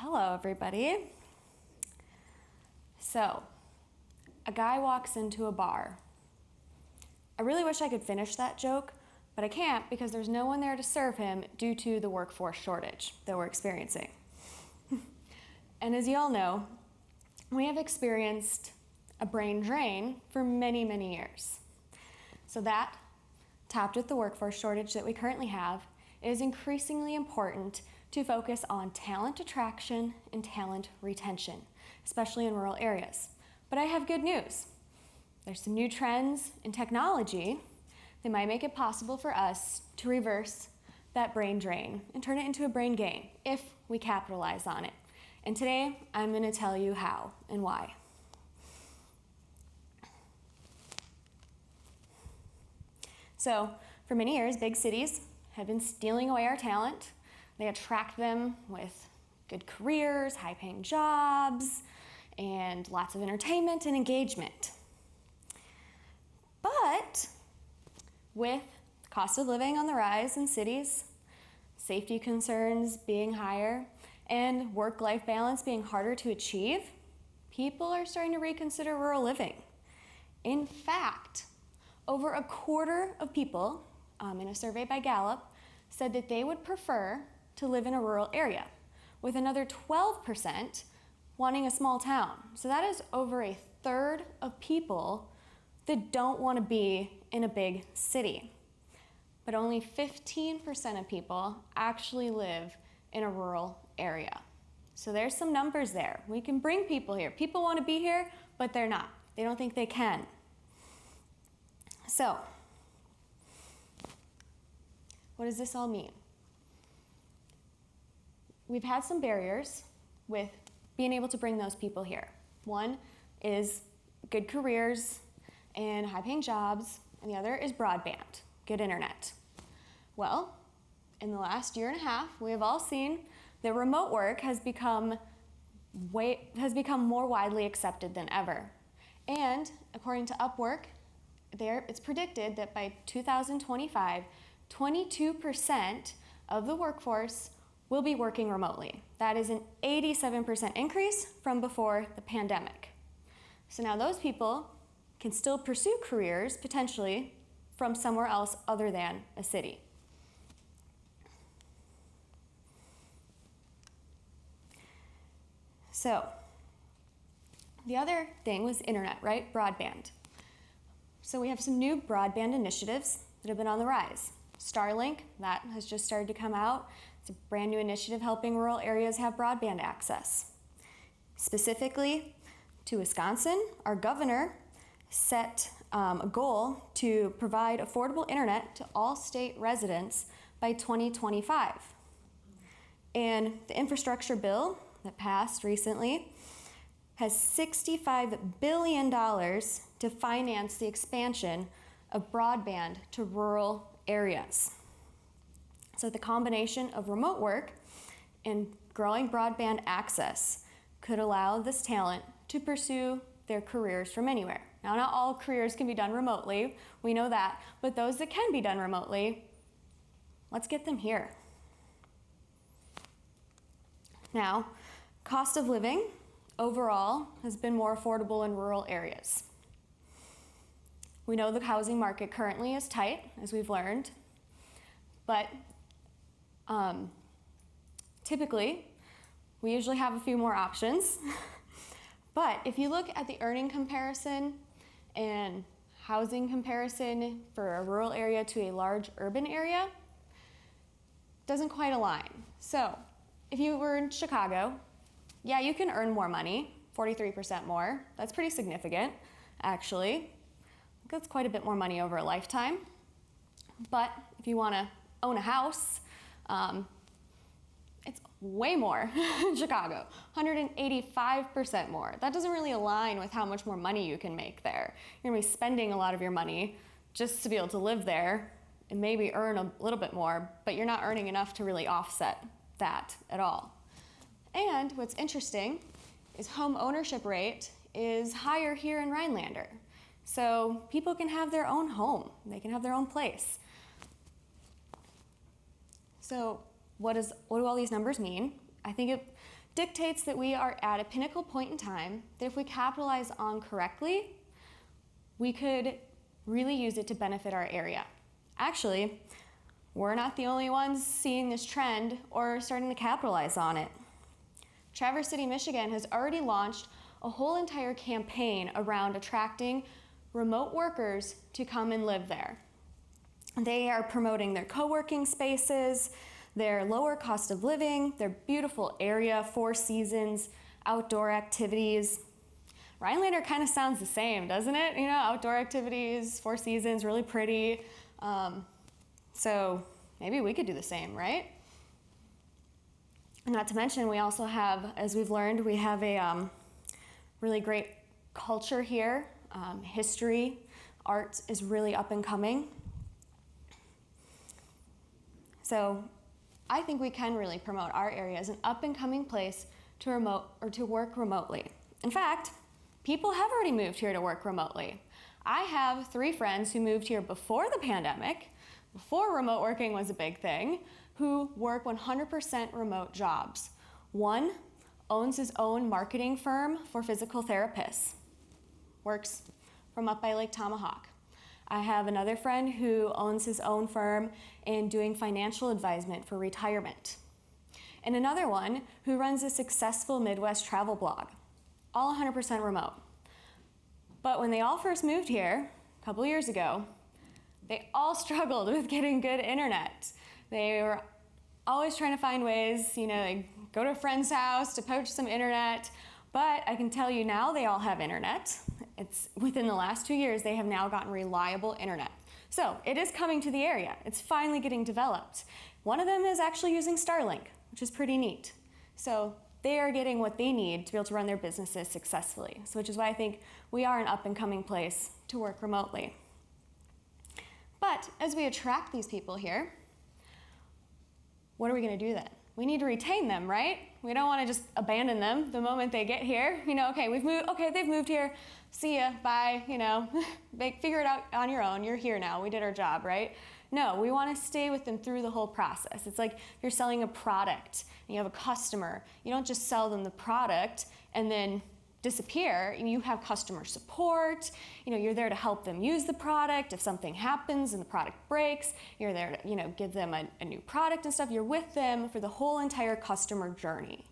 Hello, everybody. So, a guy walks into a bar. I really wish I could finish that joke, but I can't because there's no one there to serve him due to the workforce shortage that we're experiencing. And as you all know, we have experienced a brain drain for many, many years. So that, topped with the workforce shortage that we currently have, it is increasingly important to focus on talent attraction and talent retention, especially in rural areas. But I have good news. There's some new trends in technology that might make it possible for us to reverse that brain drain and turn it into a brain gain if we capitalize on it. And today, I'm going to tell you how and why. So, for many years, big cities have been stealing away our talent. They attract them with good careers, high-paying jobs, and lots of entertainment and engagement. But with cost of living on the rise in cities, safety concerns being higher, and work-life balance being harder to achieve, people are starting to reconsider rural living. In fact, over a quarter of people in a survey by Gallup said that they would prefer to live in a rural area, with another 12% wanting a small town. So that is over a third of people that don't want to be in a big city. But only 15% of people actually live in a rural area. So there's some numbers there. We can bring people here. People want to be here, but they're not. They don't think they can. So, what does this all mean? We've had some barriers with being able to bring those people here. One is good careers and high-paying jobs, and the other is broadband, good internet. Well, in the last year and a half, we have all seen that remote work has become more widely accepted than ever. And according to Upwork, it's predicted that by 2025, 22% of the workforce will be working remotely. That is an 87% increase from before the pandemic. So now those people can still pursue careers, potentially, from somewhere else other than a city. So, the other thing was internet, right? Broadband. So we have some new broadband initiatives that have been on the rise. Starlink, that has just started to come out. It's a brand new initiative helping rural areas have broadband access. Specifically to Wisconsin, our governor set a goal to provide affordable internet to all state residents by 2025. And the infrastructure bill that passed recently has $65 billion to finance the expansion of broadband to rural areas. So the combination of remote work and growing broadband access could allow this talent to pursue their careers from anywhere. Now, not all careers can be done remotely, we know that, but those that can be done remotely, let's get them here. Now, cost of living overall has been more affordable in rural areas. We know the housing market currently is tight, as we've learned, but typically, we usually have a few more options. But if you look at the earning comparison and housing comparison for a rural area to a large urban area, it doesn't quite align. So if you were in Chicago, yeah, you can earn more money, 43% more. That's pretty significant, actually. That's quite a bit more money over a lifetime. But if you want to own a house, it's way more in Chicago, 185% more. That doesn't really align with how much more money you can make there. You're gonna be spending a lot of your money just to be able to live there and maybe earn a little bit more, but you're not earning enough to really offset that at all. And what's interesting is home ownership rate is higher here in Rhinelander. So people can have their own home, they can have their own place. So what do all these numbers mean? I think it dictates that we are at a pinnacle point in time that if we capitalize on correctly, we could really use it to benefit our area. Actually, we're not the only ones seeing this trend or starting to capitalize on it. Traverse City, Michigan has already launched a whole entire campaign around attracting remote workers to come and live there. They are promoting their co-working spaces, their lower cost of living, their beautiful area, 4 seasons, outdoor activities. Rhinelander kind of sounds the same, doesn't it? You know, outdoor activities, 4 seasons, really pretty. So maybe we could do the same, right? Not to mention, we also have, as we've learned, we have a really great culture here. History, art is really up and coming. So I think we can really promote our area as an up and coming place to work remotely. In fact, people have already moved here to work remotely. I have 3 friends who moved here before the pandemic, before remote working was a big thing, who work 100% remote jobs. One owns his own marketing firm for physical therapists, works from up by Lake Tomahawk. I have another friend who owns his own firm in doing financial advisement for retirement. And another one who runs a successful Midwest travel blog, all 100% remote. But when they all first moved here, a couple years ago, they all struggled with getting good internet. They were always trying to find ways, they go to a friend's house to poach some internet, but I can tell you now they all have internet. It's within the last 2 years, they have now gotten reliable internet. So it is coming to the area. It's finally getting developed. One of them is actually using Starlink, which is pretty neat. So they are getting what they need to be able to run their businesses successfully. So which is why I think we are an up and coming place to work remotely. But as we attract these people here, what are we going to do then? We need to retain them, right? We don't want to just abandon them the moment they get here. Okay, they've moved here. See ya, bye, figure it out on your own. You're here now. We did our job, right? No, we want to stay with them through the whole process. It's like you're selling a product and you have a customer. You don't just sell them the product and then disappear. You have customer support. You're there to help them use the product. If something happens and the product breaks, you're there to give them a new product and stuff. You're with them for the whole entire customer journey.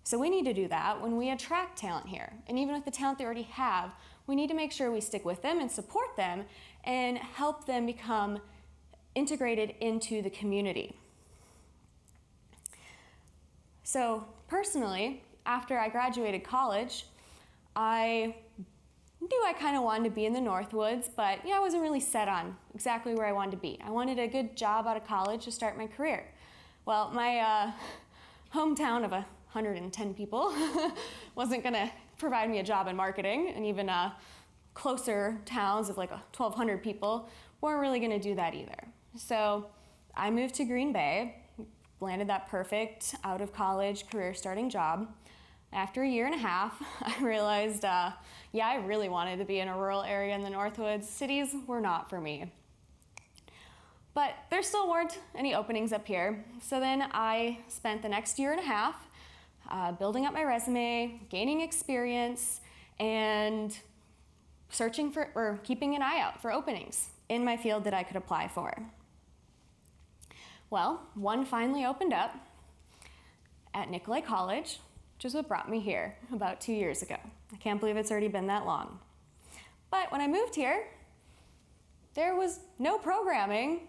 So we need to do that when we attract talent here. And even with the talent they already have, we need to make sure we stick with them and support them and help them become integrated into the community. So personally, after I graduated college, I knew I kind of wanted to be in the Northwoods, but I wasn't really set on exactly where I wanted to be. I wanted a good job out of college to start my career. Well, my hometown of 110 people wasn't going to provide me a job in marketing, and even closer towns of like 1,200 people weren't really going to do that either. So I moved to Green Bay, landed that perfect out of college career starting job. After a year and a half, I realized, I really wanted to be in a rural area in the Northwoods. Cities were not for me. But there still weren't any openings up here. So then I spent the next year and a half building up my resume, gaining experience, and searching for, or keeping an eye out for openings in my field that I could apply for. Well, one finally opened up at Nicolet College, which is what brought me here about 2 years ago. I can't believe it's already been that long. But when I moved here, there was no programming,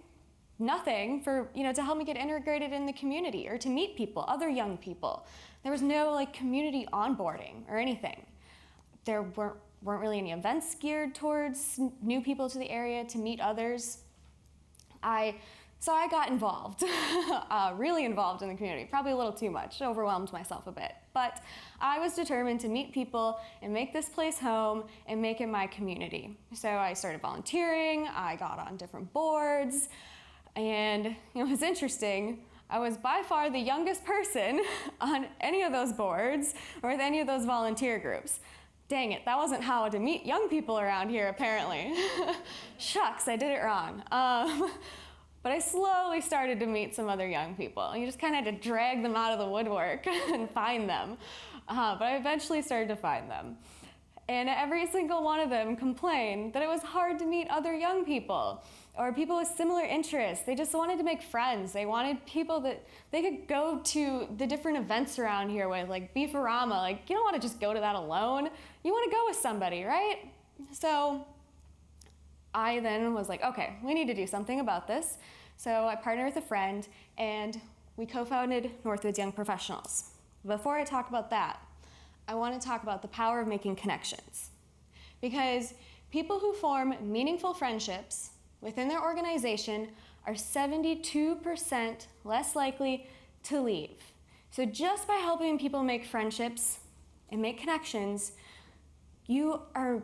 nothing for, to help me get integrated in the community or to meet people, other young people. There was no community onboarding or anything. There weren't really any events geared towards new people to the area to meet others. So I got involved, really involved in the community, probably a little too much, overwhelmed myself a bit. But I was determined to meet people and make this place home and make it my community. So I started volunteering, I got on different boards, and it was interesting. I was by far the youngest person on any of those boards or with any of those volunteer groups. Dang it, that wasn't how to meet young people around here, apparently. Shucks, I did it wrong. But I slowly started to meet some other young people. You just kind of had to drag them out of the woodwork and find them. But I eventually started to find them. And every single one of them complained that it was hard to meet other young people or people with similar interests. They just wanted to make friends. They wanted people that they could go to the different events around here with, like Beefarama. Like, you don't want to just go to that alone. You want to go with somebody, right? So I then was like, okay, we need to do something about this. So I partnered with a friend and we co-founded Northwoods Young Professionals. Before I talk about that, I want to talk about the power of making connections. Because people who form meaningful friendships within their organization are 72% less likely to leave. So just by helping people make friendships and make connections, you are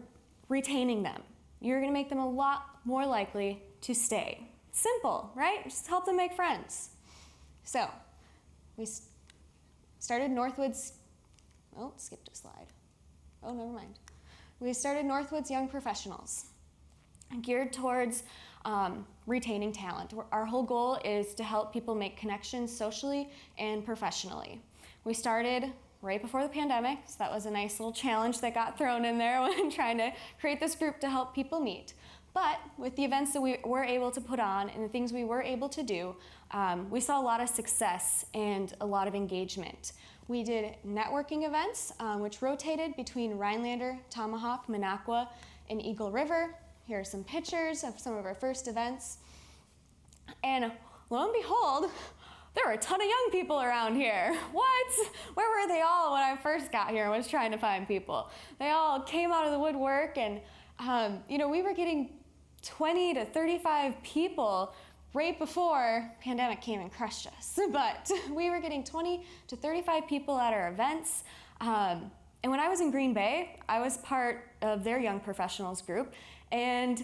retaining them. You're going to make them a lot more likely to stay. Simple, right? Just help them make friends. So we started Northwoods. Oh, skipped a slide. Oh, never mind. We started Northwoods Young Professionals, geared towards retaining talent. Our whole goal is to help people make connections socially and professionally. We started right before the pandemic, so that was a nice little challenge that got thrown in there when trying to create this group to help people meet. But with the events that we were able to put on and the things we were able to do, we saw a lot of success and a lot of engagement. We did networking events, which rotated between Rhinelander, Tomahawk, Minocqua, and Eagle River. Here are some pictures of some of our first events. And lo and behold, there were a ton of young people around here. What? Where were they all when I first got here and was trying to find people? They all came out of the woodwork and we were getting 20 to 35 people right before pandemic came and crushed us. But we were getting 20 to 35 people at our events. And when I was in Green Bay, I was part of their young professionals group, and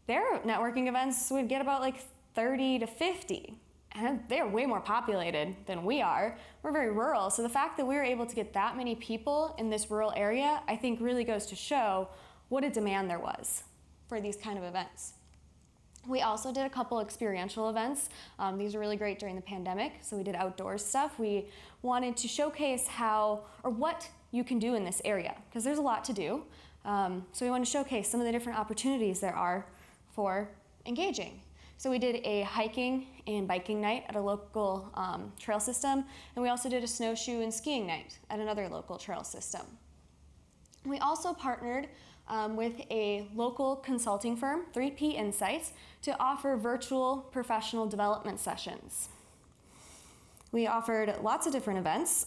their networking events would get about like 30 to 50. And they're way more populated than we are. We're very rural, so the fact that we were able to get that many people in this rural area, I think really goes to show what a demand there was for these kind of events. We also did a couple experiential events. These were really great during the pandemic, so we did outdoor stuff. We wanted to showcase how, or what you can do in this area, because there's a lot to do. So we want to showcase some of the different opportunities there are for engaging. So we did a hiking and biking night at a local trail system, and we also did a snowshoe and skiing night at another local trail system. We also partnered with a local consulting firm, 3P Insights, to offer virtual professional development sessions. We offered lots of different events.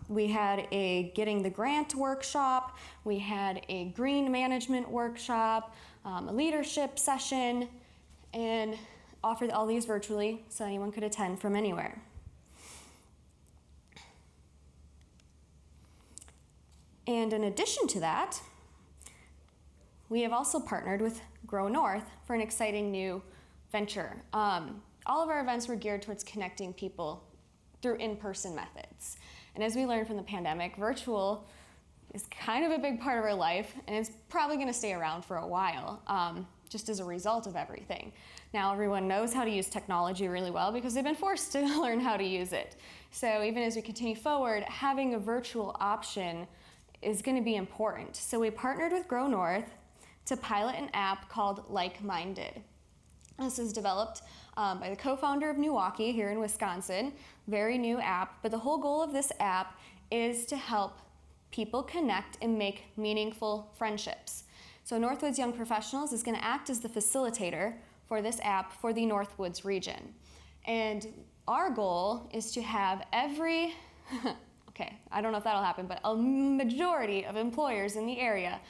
We had a Getting the Grant workshop, we had a green management workshop, a leadership session, and offered all these virtually so anyone could attend from anywhere. And in addition to that, we have also partnered with Grow North for an exciting new venture. All of our events were geared towards connecting people through in-person methods. And as we learned from the pandemic, virtual is kind of a big part of our life, and it's probably going to stay around for a while, just as a result of everything. Now everyone knows how to use technology really well because they've been forced to learn how to use it. So even as we continue forward, having a virtual option is going to be important. So we partnered with Grow North to pilot an app called Like Minded. This is developed by the co-founder of Milwaukee here in Wisconsin. Very new app, but the whole goal of this app is to help people connect and make meaningful friendships. So Northwoods Young Professionals is going to act as the facilitator for this app for the Northwoods region. And our goal is to have every, okay, I don't know if that'll happen, but a majority of employers in the area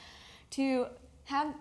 to have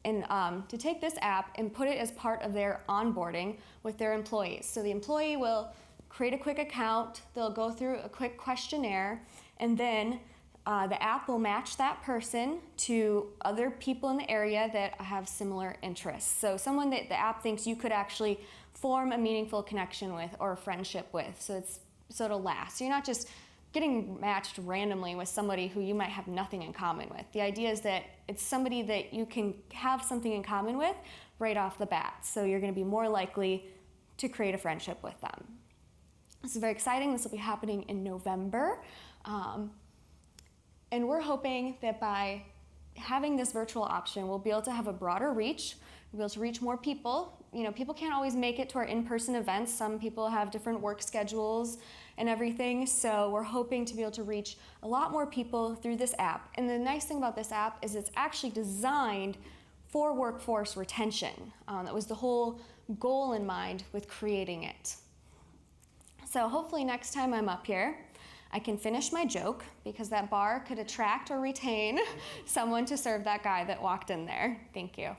to take this app and put it as part of their onboarding with their employees. So the employee will create a quick account, they'll go through a quick questionnaire, and then the app will match that person to other people in the area that have similar interests. So someone that the app thinks you could actually form a meaningful connection with or a friendship with, so it'll last. So you're not just getting matched randomly with somebody who you might have nothing in common with. The idea is that it's somebody that you can have something in common with right off the bat. So you're going to be more likely to create a friendship with them. This is very exciting. This will be happening in November. And we're hoping that by having this virtual option, we'll be able to have a broader reach. We'll be able to reach more people. You know, people can't always make it to our in-person events. Some people have different work schedules and everything. So we're hoping to be able to reach a lot more people through this app. And the nice thing about this app is it's actually designed for workforce retention. That was the whole goal in mind with creating it. So hopefully next time I'm up here, I can finish my joke, because that bar could attract or retain someone to serve that guy that walked in there. Thank you.